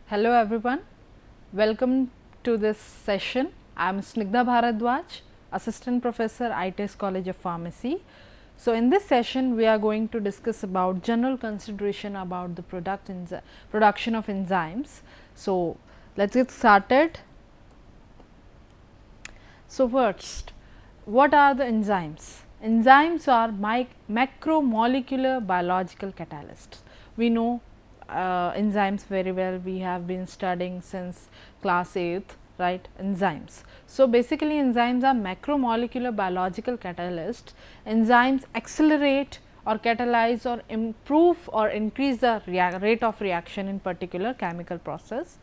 Hello everyone, welcome to this session. I am Snigdha Bharadwaj, Assistant Professor, ITS College of Pharmacy. So, in this session we are going to discuss about general consideration about the production of enzymes. So, let us get started. So, first, what are the enzymes? Enzymes are macromolecular biological catalysts. We know enzymes very well, we have been studying since class 8th, right, enzymes. So, basically enzymes are macromolecular biological catalysts. Enzymes accelerate or catalyze or improve or increase the rate of reaction in particular chemical process.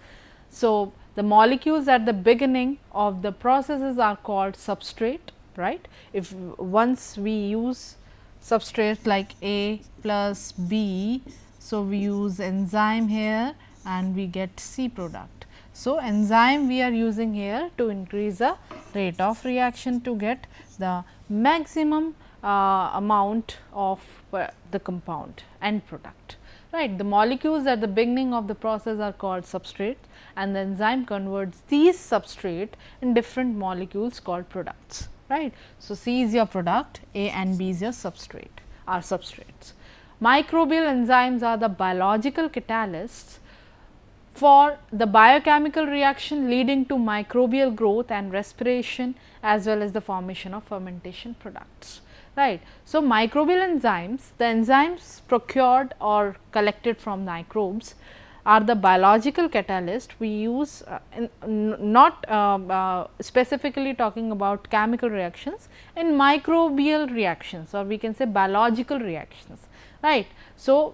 So, the molecules at the beginning of the processes are called substrate, right. If once we use substrates like A plus B, so we use enzyme here and we get C product. So, enzyme we are using here to increase the rate of reaction to get the maximum amount of the compound end product, right. The molecules at the beginning of the process are called substrate and the enzyme converts these substrate in different molecules called products, right. So, C is your product, A and B is your substrate, are substrates. Microbial enzymes are the biological catalysts for the biochemical reaction leading to microbial growth and respiration as well as the formation of fermentation products, right. So, microbial enzymes, the enzymes procured or collected from microbes are the biological catalyst we use not specifically talking about chemical reactions, in microbial reactions or we can say biological reactions, right. So,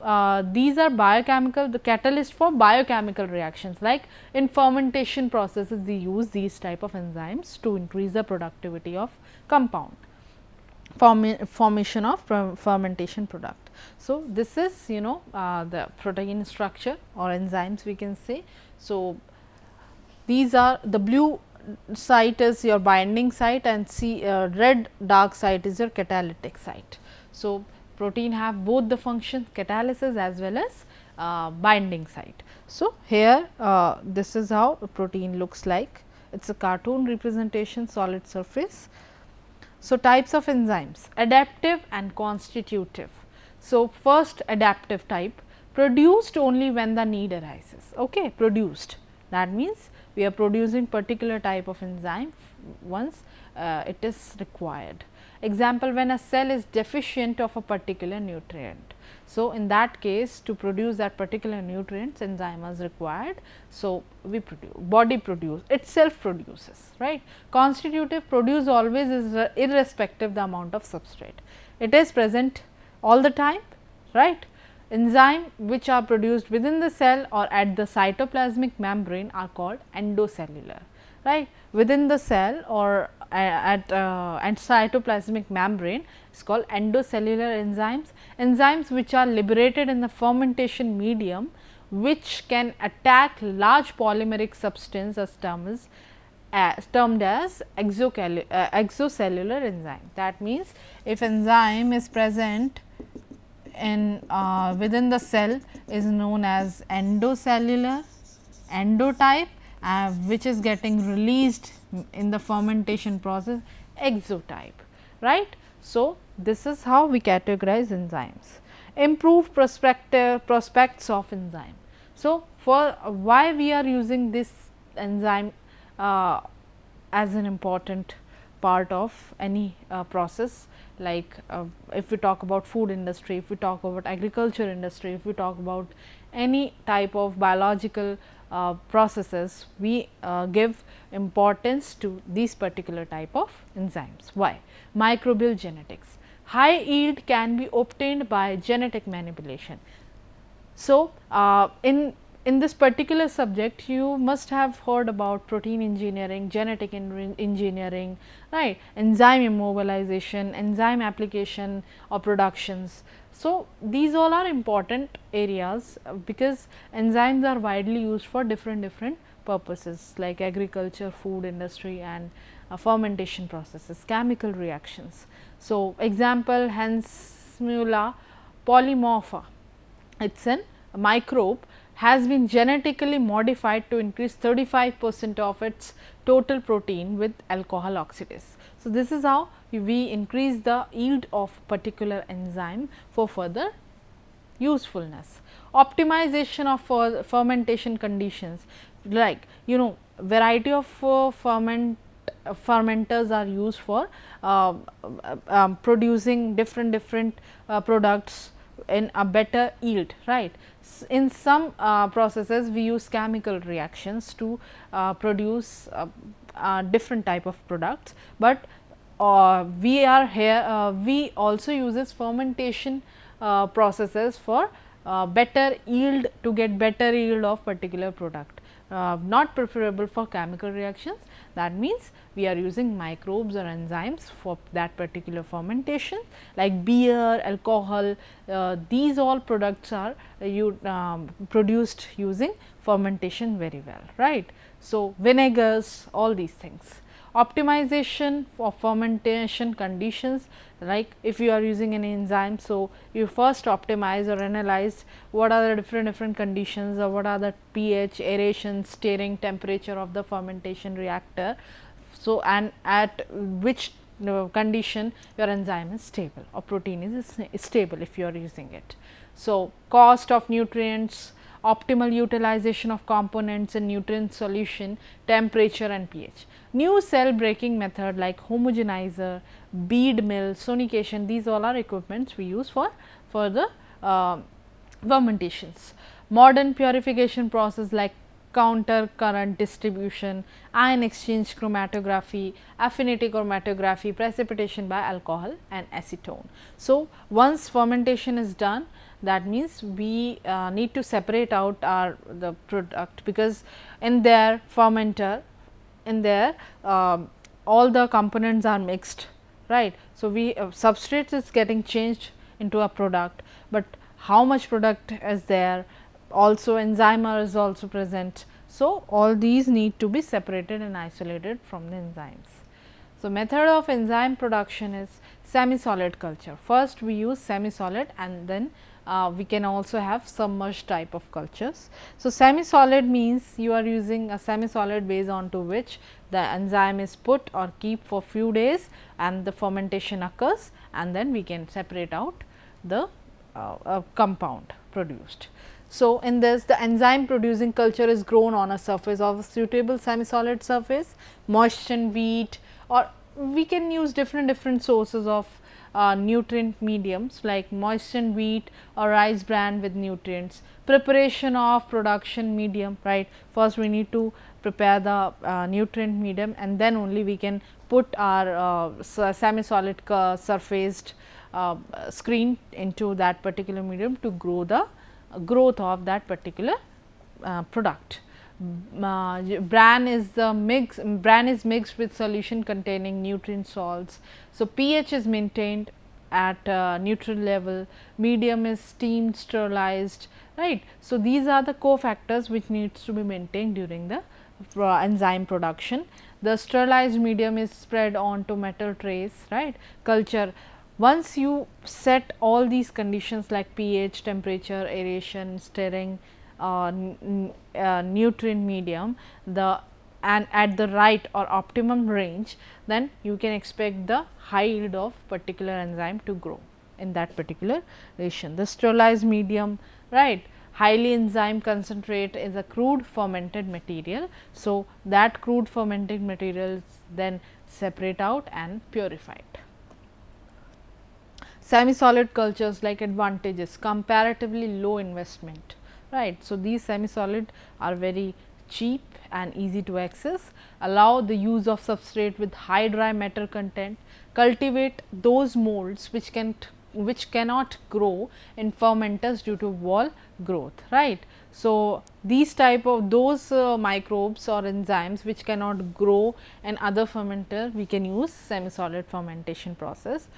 these are biochemical, the catalyst for biochemical reactions, like in fermentation processes we use these type of enzymes to increase the productivity of compound, formation of fermentation product. So, this is the protein structure or enzymes we can say. So, these are the blue site is your binding site and red dark site is your catalytic site. So, protein have both the functions catalysis as well as binding site. So, here this is how a protein looks like, it is a cartoon representation solid surface. So, types of enzymes, adaptive and constitutive. So, first adaptive type, produced only when the need arises, okay, produced, that means we are producing particular type of enzyme once it is required. Example, when a cell is deficient of a particular nutrient. So, in that case to produce that particular nutrient enzyme is required. So, we produce, body produce itself produces, right. Constitutive, produce always is irrespective the amount of substrate, it is present all the time, right. Enzyme which are produced within the cell or at the cytoplasmic membrane are called endocellular, right. Within the cell or at cytoplasmic membrane is called endocellular enzymes. Enzymes which are liberated in the fermentation medium which can attack large polymeric substance as termed as exocellular enzyme. That means, if enzyme is present in within the cell is known as endocellular, endotype, which is getting released in the fermentation process, exotype, right. So, this is how we categorize enzymes. Improved prospects of enzyme. So, for why we are using this enzyme as an important part of any process, like if we talk about food industry, if we talk about agriculture industry, if we talk about any type of biological processes, we give importance to these particular type of enzymes. Why? Microbial genetics, high yield can be obtained by genetic manipulation. So, in this particular subject you must have heard about protein engineering, genetic engineering, right, enzyme immobilization, enzyme application or productions. So, these all are important areas because enzymes are widely used for different purposes like agriculture, food industry and fermentation processes, chemical reactions. So, example Hensmula polymorpha, it is an microbe has been genetically modified to increase 35% of its total protein with alcohol oxidase. So, this is how we increase the yield of particular enzyme for further usefulness. Optimization of fermentation conditions, like variety of fermenters are used for producing different products in a better yield, right. In some processes we use chemical reactions to produce different type of products, but we are here we also uses fermentation processes for better yield, to get better yield of particular product, not preferable for chemical reactions. That means, we are using microbes or enzymes for that particular fermentation, like beer, alcohol, these all products are produced using fermentation very well, right. So, vinegars, all these things. Optimization for fermentation conditions, like if you are using an enzyme. So, you first optimize or analyze what are the different conditions, or what are the pH, aeration, stirring, temperature of the fermentation reactor. So, and at which condition your enzyme is stable or protein is stable if you are using it. So, cost of nutrients, optimal utilization of components in nutrient solution, temperature and pH. New cell breaking method like homogenizer, bead mill, sonication, these all are equipments we use for the fermentations. Modern purification process like counter current distribution, ion exchange chromatography, affinity chromatography, precipitation by alcohol and acetone. So, once fermentation is done, that means we need to separate out the product, because in their fermenter, in there all the components are mixed, right. So, we substrate is getting changed into a product, but how much product is there, also enzyme is also present. So, all these need to be separated and isolated from the enzymes. So, method of enzyme production is semi-solid culture. First we use semi-solid, and then we can also have submerged type of cultures. So, semi-solid means you are using a semi-solid base onto which the enzyme is put or keep for few days, and the fermentation occurs, and then we can separate out the compound produced. So, in this, the enzyme producing culture is grown on a surface of a suitable semi-solid surface, moistened wheat, or we can use different sources of nutrient mediums like moistened wheat or rice bran with nutrients. Preparation of production medium, right. First we need to prepare the nutrient medium, and then only we can put our semi-solid surfaced screen into that particular medium to grow the growth of that particular product. Bran is mixed with solution containing nutrient salts. So, pH is maintained at neutral level, medium is steamed, sterilized, right. So, these are the cofactors which needs to be maintained during the enzyme production. The sterilized medium is spread onto metal trays, right. Culture, once you set all these conditions like pH, temperature, aeration, stirring, nutrient medium, and at the right or optimum range, then you can expect the high yield of particular enzyme to grow in that particular ration. The sterilized medium, right, highly enzyme concentrate is a crude fermented material. So, that crude fermented material is then separate out and purified. Semi-solid cultures like advantages, comparatively low investment, right. So, these semi-solid are very cheap and easy to access, allow the use of substrate with high dry matter content, cultivate those molds which cannot grow in fermenters due to wall growth, right. So, these type of those microbes or enzymes which cannot grow in other fermenter, we can use semi-solid fermentation process,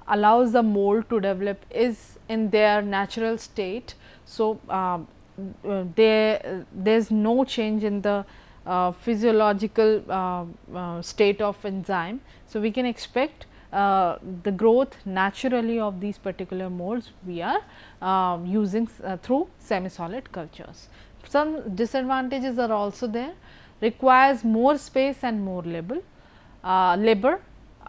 allows the mold to develop is in their natural state. So, there is no change in the physiological state of enzyme. So, we can expect the growth naturally of these particular molds we are using through semi-solid cultures. some disadvantages are also there. Requires more space and more labor,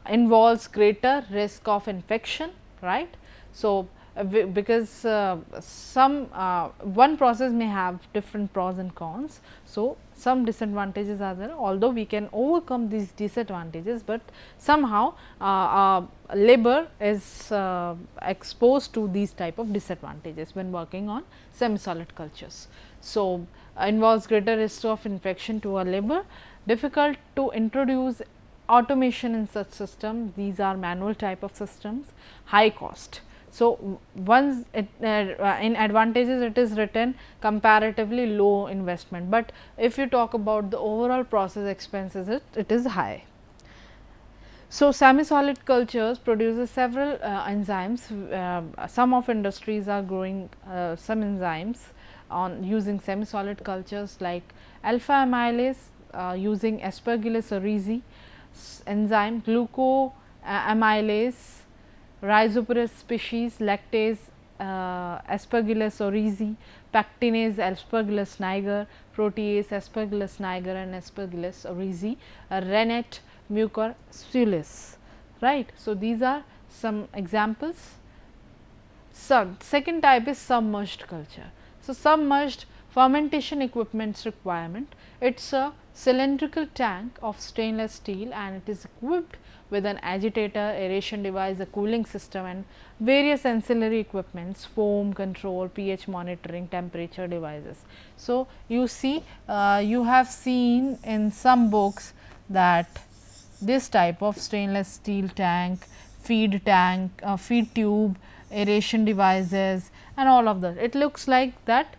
involves greater risk of infection, right. So, because one process may have different pros and cons. So, some disadvantages are there, although we can overcome these disadvantages, but somehow labor is exposed to these type of disadvantages when working on semi-solid cultures. So, involves greater risk of infection to a labor, difficult to introduce automation in such systems. These are manual type of systems, high cost. So, once it in advantages it is written comparatively low investment, but if you talk about the overall process expenses, it is high. So, semi-solid cultures produces several enzymes. Some of industries are growing some enzymes on using semi-solid cultures like alpha amylase using Aspergillus oryzae enzyme, glucoamylase, rhizoporous species, lactase Aspergillus oryzae, pectinase Aspergillus niger, protease Aspergillus niger and Aspergillus oryzae, rennet mucorsulis, right. So, these are some examples. So, second type is submerged culture. So, submerged fermentation equipments requirement. It is a cylindrical tank of stainless steel and it is equipped with an agitator, aeration device, a cooling system and various ancillary equipments, foam control, pH monitoring, temperature devices. So, you see you have seen in some books that this type of stainless steel tank, feed tube, aeration devices and all of that. It looks like that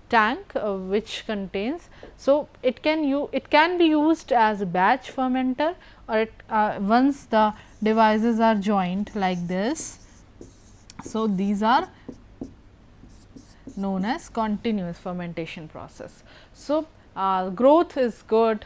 tank which contains. So, it can be used as a batch fermenter, or it once the devices are joined like this. So, these are known as continuous fermentation process. So, growth is good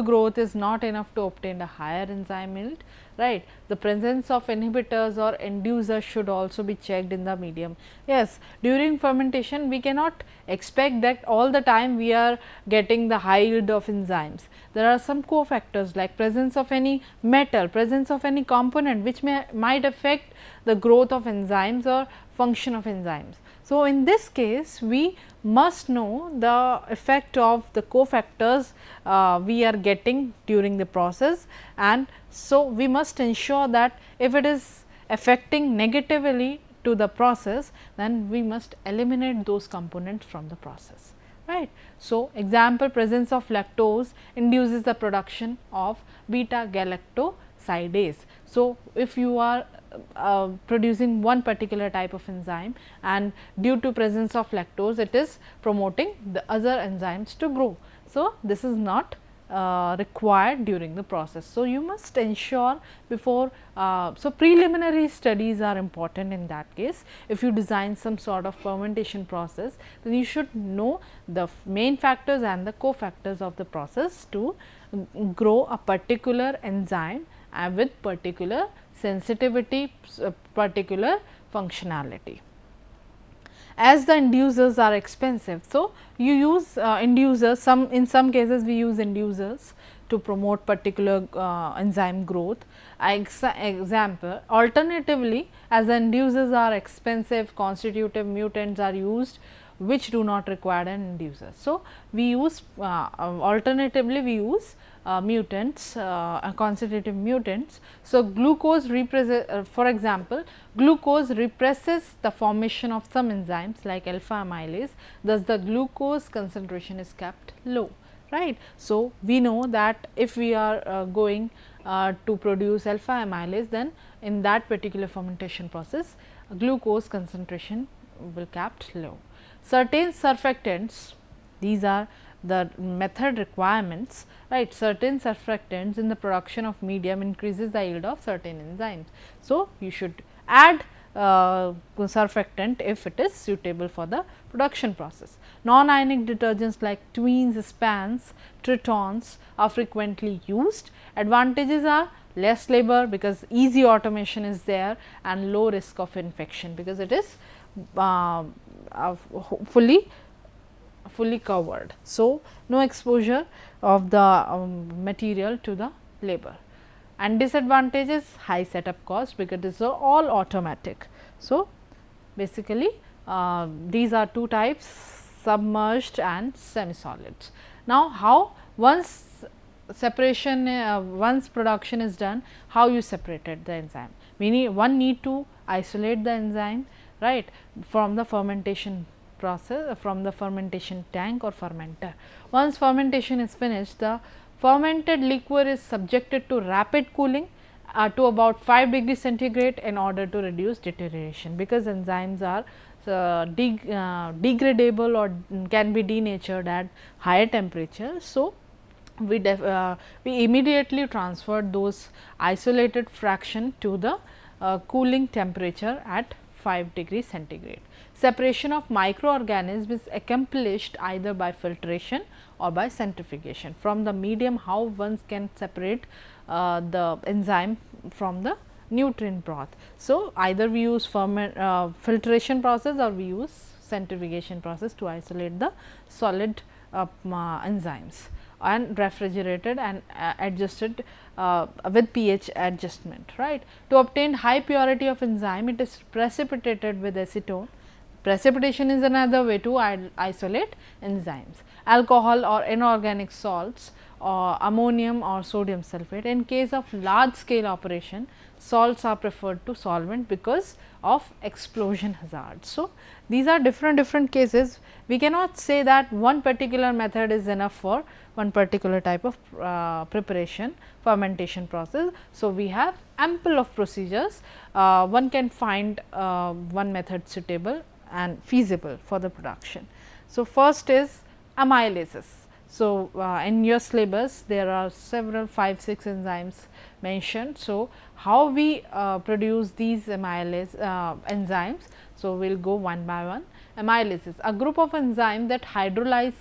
growth is not enough to obtain a higher enzyme yield, right. The presence of inhibitors or inducers should also be checked in the medium. Yes, during fermentation we cannot expect that all the time we are getting the high yield of enzymes. There are some cofactors like presence of any metal, presence of any component which might affect the growth of enzymes or function of enzymes. So, in this case we must know the effect of the cofactors we are getting during the process, and so we must ensure that if it is affecting negatively to the process, then we must eliminate those components from the process, right. So, example, presence of lactose induces the production of beta galactosidase. So, if you are producing one particular type of enzyme and due to presence of lactose it is promoting the other enzymes to grow. So, this is not required during the process. So, you must ensure before, so preliminary studies are important in that case. If you design some sort of fermentation process, then you should know the main factors and the cofactors of the process to grow a particular enzyme with particular sensitivity, particular functionality. As the inducers are expensive, so you use inducers, in some cases we use inducers to promote particular enzyme growth. Example, alternatively, as the inducers are expensive, constitutive mutants are used which do not require an inducer. So, we use alternatively we use mutants, constitutive mutants. So, glucose for example, glucose represses the formation of some enzymes like alpha amylase, thus the glucose concentration is kept low, right. So, we know that if we are going to produce alpha amylase, then in that particular fermentation process glucose concentration will kept low. Certain surfactants, these are the method requirements, right. Certain surfactants in the production of medium increases the yield of certain enzymes. So, you should add surfactant if it is suitable for the production process. Non-ionic detergents like tweens, spans, tritons are frequently used. Advantages are less labor because easy automation is there and low risk of infection because it is fully fully covered. So, no exposure of the material to the labor, and disadvantage is high setup cost because it is all automatic. So, basically these are two types, submerged and semi solids. Now, how once separation once production is done, how you separated the enzyme? One need to isolate the enzyme, right, from the fermentation process, from the fermentation tank or fermenter. Once fermentation is finished, the fermented liquor is subjected to rapid cooling to about 5 degree centigrade in order to reduce deterioration, because enzymes are degradable or can be denatured at higher temperature. So, we immediately transferred those isolated fraction to the cooling temperature at 5 degree centigrade. Separation of microorganisms is accomplished either by filtration or by centrifugation. From the medium, how one can separate the enzyme from the nutrient broth. So, either we use filtration process or we use centrifugation process to isolate the solid enzymes, and refrigerated and adjusted with pH adjustment, right. To obtain high purity of enzyme, it is precipitated with acetone. Precipitation is another way to isolate enzymes. Alcohol or inorganic salts, or ammonium or sodium sulphate. In case of large scale operation, salts are preferred to solvent because of explosion hazard. So, these are different cases. We cannot say that one particular method is enough for one particular type of preparation, fermentation process. So, we have ample of procedures. One can find one method suitable and feasible for the production. So, first is amylases. So, in your syllabus there are several 5-6 enzymes mentioned. So, how we produce these enzymes? So, we will go one by one. Amylases, a group of enzymes that hydrolyze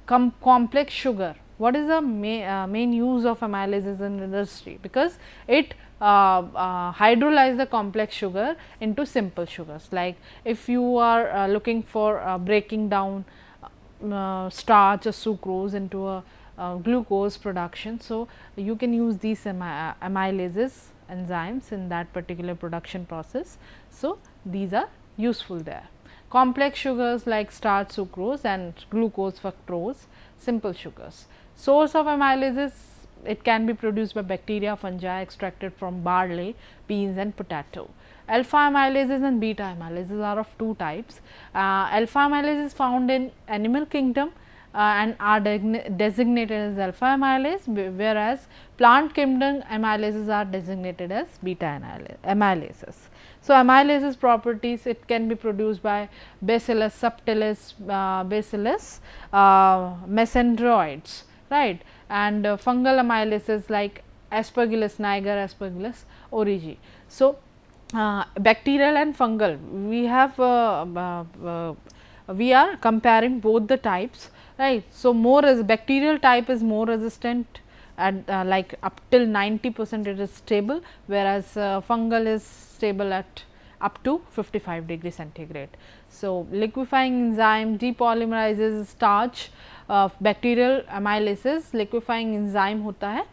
complex sugar. What is the main use of amylases in industry? Because it hydrolyze the complex sugar into simple sugars. Like if you are looking for breaking down starch or sucrose into a glucose production. So, you can use these amylases enzymes in that particular production process. So, these are useful there. Complex sugars like starch, sucrose, and glucose, fructose, simple sugars. Source of amylases, it can be produced by bacteria, fungi extracted from barley, beans and potato. Alpha amylases and beta amylases are of two types. Alpha amylase is found in animal kingdom and are designated as alpha amylase, whereas plant kingdom amylases are designated as beta amylases. So, amylases properties, it can be produced by Bacillus subtilis, Bacillus mesendroides, right, and fungal amylases like Aspergillus niger, Aspergillus origi. So, bacterial and fungal, we are comparing both the types, right. So, more as bacterial type is more resistant at like up till 90% it is stable, whereas fungal is stable at up to 55 degree centigrade. So, liquefying enzyme depolymerizes starch of bacterial amylases, liquefying enzyme hota hai.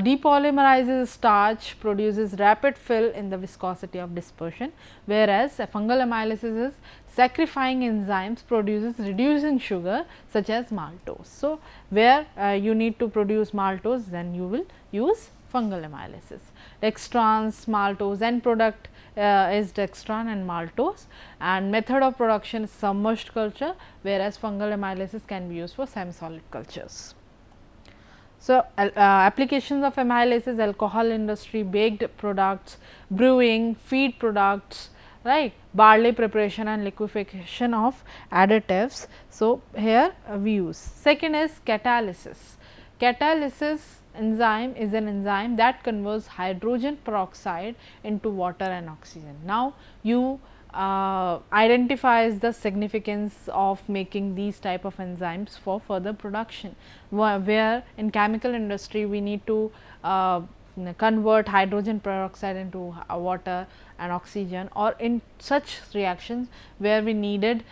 Depolymerizes starch, produces rapid fill in the viscosity of dispersion, whereas a fungal amylases is saccharifying enzymes, produces reducing sugar such as maltose. So, where you need to produce maltose, then you will use fungal amylases. Dextrans, maltose, end product is dextran and maltose, and method of production is submerged culture, whereas fungal amylases can be used for semi-solid cultures. So, applications of amylases, alcohol industry, baked products, brewing, feed products, right, barley preparation and liquefaction of additives. So, here we use. Second is catalysis. Catalysis enzyme is an enzyme that converts hydrogen peroxide into water and oxygen. Now, you identifies the significance of making these type of enzymes for further production, where in chemical industry we need to convert hydrogen peroxide into water and oxygen, or in such reactions where we needed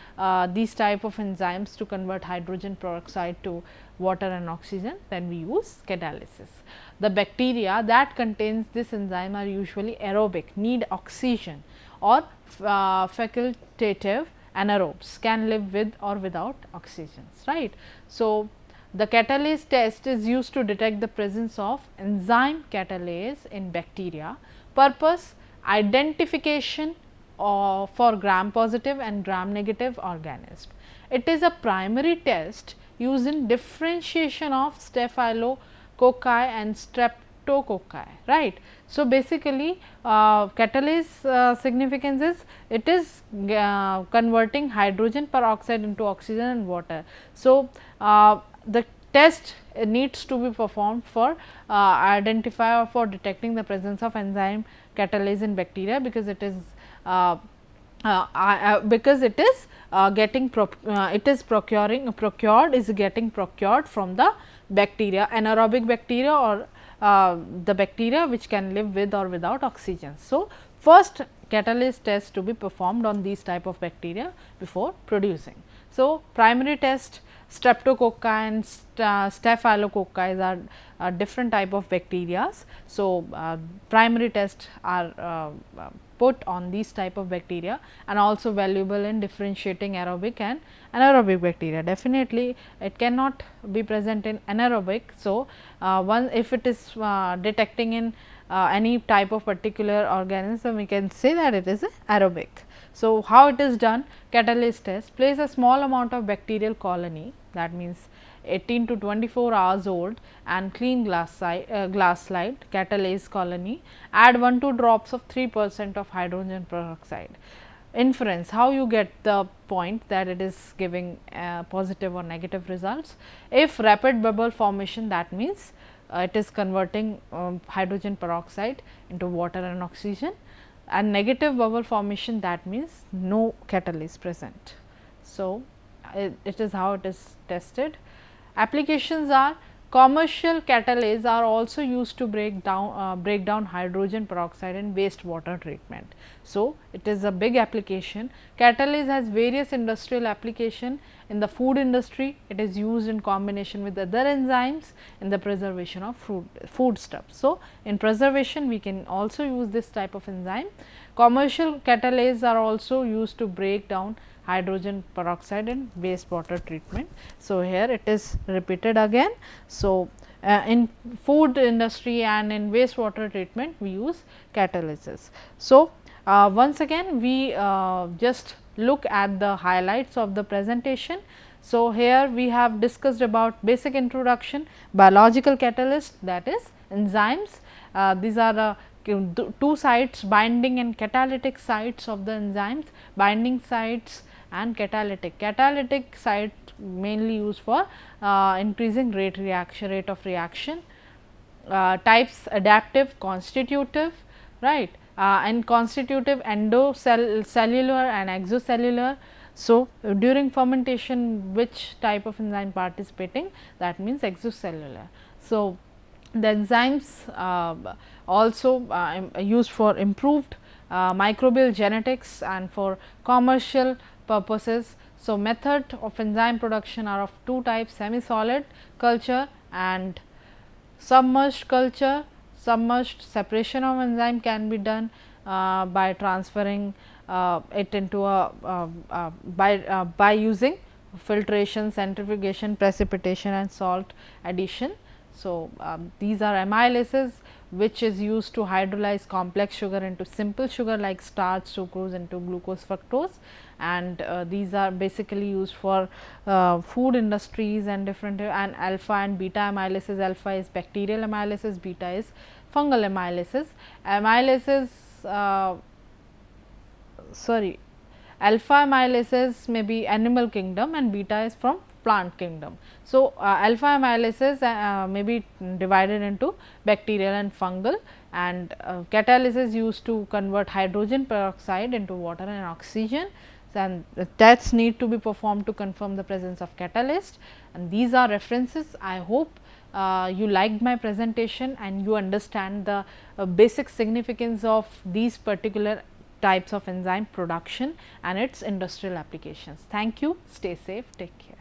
these type of enzymes to convert hydrogen peroxide to water and oxygen, then we use catalysis. The bacteria that contains this enzyme are usually aerobic, need oxygen, or facultative anaerobes, can live with or without oxygens, right. So, the catalase test is used to detect the presence of enzyme catalase in bacteria. Purpose: identification for gram positive and gram negative organism. It is a primary test used in differentiation of staphylococci and streptococci, right. So, basically catalase significance is it is converting hydrogen peroxide into oxygen and water. So, the test needs to be performed for identify or for detecting the presence of enzyme catalase in bacteria, because it is getting procured from the bacteria, anaerobic bacteria, or the bacteria which can live with or without oxygen. So, first catalase test to be performed on these type of bacteria before producing. So, primary test streptococci and staphylococci are different type of bacteria. So, primary tests are put on these type of bacteria and also valuable in differentiating aerobic and anaerobic bacteria. Definitely it cannot be present in anaerobic. So, one if it is detecting in any type of particular organism, we can say that it is aerobic. So, how it is done? Catalase test: place a small amount of bacterial colony, that means 18 to 24 hours old, and clean glass slide catalase colony, add 1-2 drops of 3% of hydrogen peroxide. Inference: how you get the point that it is giving positive or negative results? If rapid bubble formation, that means it is converting hydrogen peroxide into water and oxygen, and negative bubble formation, that means no catalase present. So, it is how it is tested. Applications are: commercial catalase are also used to break down hydrogen peroxide in wastewater treatment. So, it is a big application. Catalase has various industrial application. In the food industry, it is used in combination with other enzymes in the preservation of foodstuffs. So, in preservation we can also use this type of enzyme. Commercial catalase are also used to break down hydrogen peroxide in wastewater treatment. So, here it is repeated again. So, in food industry and in wastewater treatment we use catalysis. So, once again we just look at the highlights of the presentation. So, here we have discussed about basic introduction, biological catalyst, that is enzymes. These are the two sites, binding and catalytic sites of the enzymes, binding sites and catalytic. Catalytic site mainly used for increasing rate of reaction. Types: adaptive, constitutive, right, and constitutive endocellular and exocellular. So, during fermentation which type of enzyme participating, that means exocellular. So, the enzymes also used for improved microbial genetics and for commercial purposes. So, method of enzyme production are of two types: semi-solid culture and submerged culture. Submerged separation of enzyme can be done by transferring it into by using filtration, centrifugation, precipitation and salt addition. So, these are amylases which is used to hydrolyze complex sugar into simple sugar like starch, sucrose into glucose, fructose, and these are basically used for food industries and different, and alpha and beta amylases. Alpha is bacterial amylases, beta is fungal amylases. Amylases alpha amylases may be animal kingdom and beta is from plant kingdom. So, alpha amylases may be divided into bacterial and fungal, and catalysis used to convert hydrogen peroxide into water and oxygen, and tests need to be performed to confirm the presence of catalyst, and these are references. I hope you liked my presentation and you understand the basic significance of these particular types of enzyme production and its industrial applications. Thank you. Stay safe. Take care.